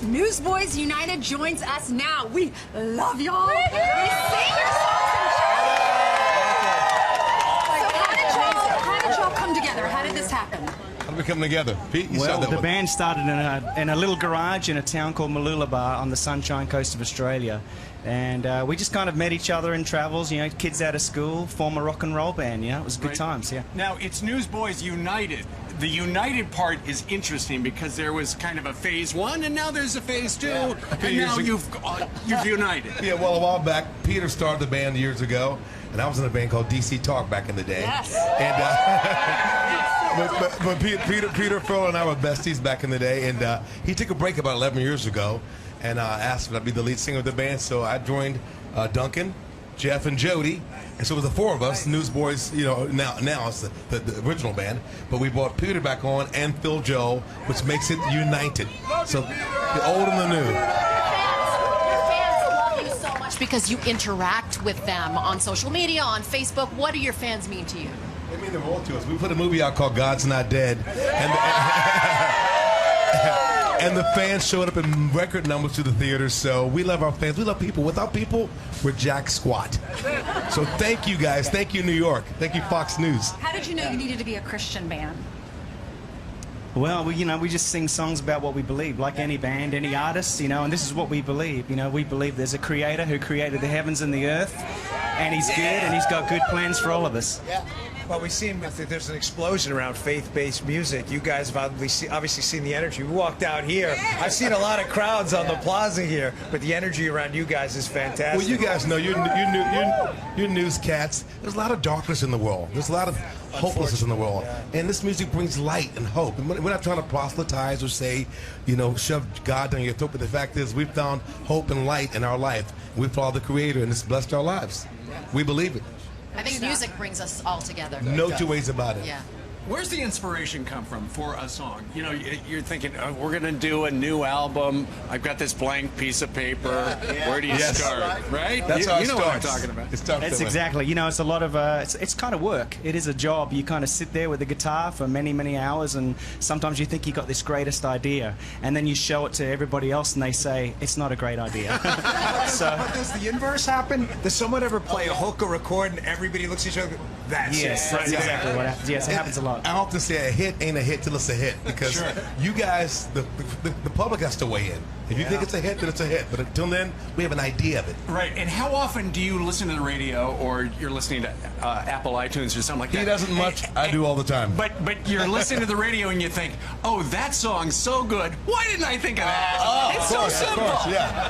Newsboys United joins us now. We love y'all. We sing your songs in church. So how did y'all come together? How did this happen? How did we come together? Pete, you Well, said that the one. band started in a little garage in a town called Mooloolaba on the Sunshine Coast of Australia. And we just kind of met each other in travels, you know, kids out of school, form a rock and roll band, you know, it was good times, yeah. Now, it's Newsboys United. The United part is interesting because there was kind of a phase 1 and now there's a phase 2 and now you've united. Yeah, well, a while back, Peter started the band years ago, and I was in a band called DC Talk back in the day. Yes. And but Peter, Phil, and I were besties back in the day, and he took a break about 11 years ago, and asked if I'd be the lead singer of the band. So I joined Duncan, Jeff, and Jody, and so it was the four of us, Newsboys. You know, now it's the original band, but we brought Peter back on and Phil Joe, which makes it united. So the old and the new. Your fans love you so much because you interact with them on social media, on Facebook. What do your fans mean to you? They mean the world to us. We put a movie out called God's Not Dead, and the fans showed up in record numbers to the theaters. So we love our fans. We love people. Without people, we're jack squat. So thank you guys. Thank you, New York. Thank you, Fox News. How did you know you needed to be a Christian band? Well, we just sing songs about what we believe, like any band, any artist, you know, and this is what we believe. You know, we believe there's a creator who created the heavens and the earth, and he's good, and he's got good plans for all of us. Well, we've seen that there's an explosion around faith-based music. You guys have obviously seen the energy. We walked out here. I've seen a lot of crowds on the plaza here, but the energy around you guys is fantastic. Well, you guys know, you're news cats. There's a lot of darkness in the world. There's a lot of hopelessness in the world. And this music brings light and hope. And we're not trying to proselytize or say, you know, shove God down your throat. But the fact is, we've found hope and light in our life. We follow the Creator, and it's blessed our lives. We believe it. I think music brings us all together. No two ways about it. Yeah. Where's the inspiration come from for a song? You know, you're thinking, we're going to do a new album. I've got this blank piece of paper. Where do you start? Right? That's how it you know what I'm starts. talking about. It starts It's that way. exactly, you know, it's a lot of, it's kind of work. It is a job. You kind of sit there with the guitar for many, many hours, and sometimes you think you got this greatest idea, and then you show it to everybody else, and they say, it's not a great idea. But does the inverse happen? Does someone ever play a hook or record and everybody looks at each other? That's Yes, it. that's exactly what happens. Yes, it happens a lot. I often say a hit ain't a hit till it's a hit, because you guys, the public has to weigh in. If you think it's a hit, then it's a hit. But until then, we have an idea of it. Right. And how often do you listen to the radio, or you're listening to Apple iTunes or something like that? He doesn't much. I do all the time. But you're listening to the radio and you think, oh, that song's so good. Why didn't I think of that? It's so simple. Yeah.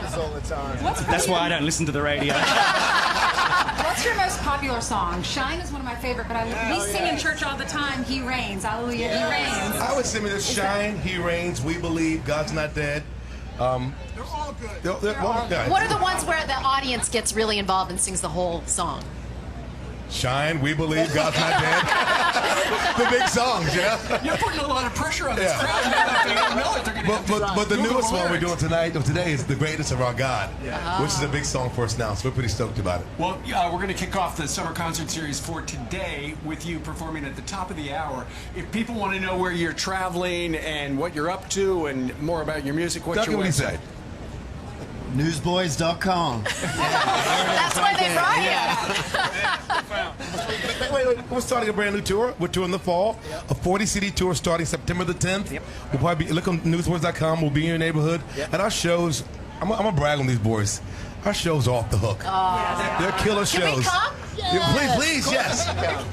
That's why I don't listen to the radio. What's your most popular song? Shine is one of my favorite, but we sing in church all the time. He reigns. Hallelujah, he reigns. I would say this: Shine, He Reigns, We Believe, God's Not Dead. They're all good. They're all good. What are the ones where the audience gets really involved and sings the whole song? Shine, We Believe, God's Not Dead. The big songs, yeah. You're putting a lot of pressure on this crowd. Now they don't know it. They're gonna But the Google newest one we're lyrics. doing today is The Greatest of Our God, which is a big song for us now, so we're pretty stoked about it. Well, we're going to kick off the summer concert series for today with you performing at the top of the hour. If people want to know where you're traveling and what you're up to and more about your music, what's Duncan, your what do you website? say? Newsboys.com. That's why they brought you. Wait, we're starting a brand new tour. We're touring the fall, a 40-city tour starting September the 10th. We'll probably look on newsboys.com. We'll be in your neighborhood. And our shows, I'm going to brag on these boys. Our shows are off the hook. They're killer shows. Can we come? Yeah, please, yes.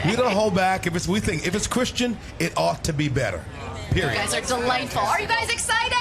We don't hold back. If it's Christian, it ought to be better. Period. You guys are delightful. Are you guys excited?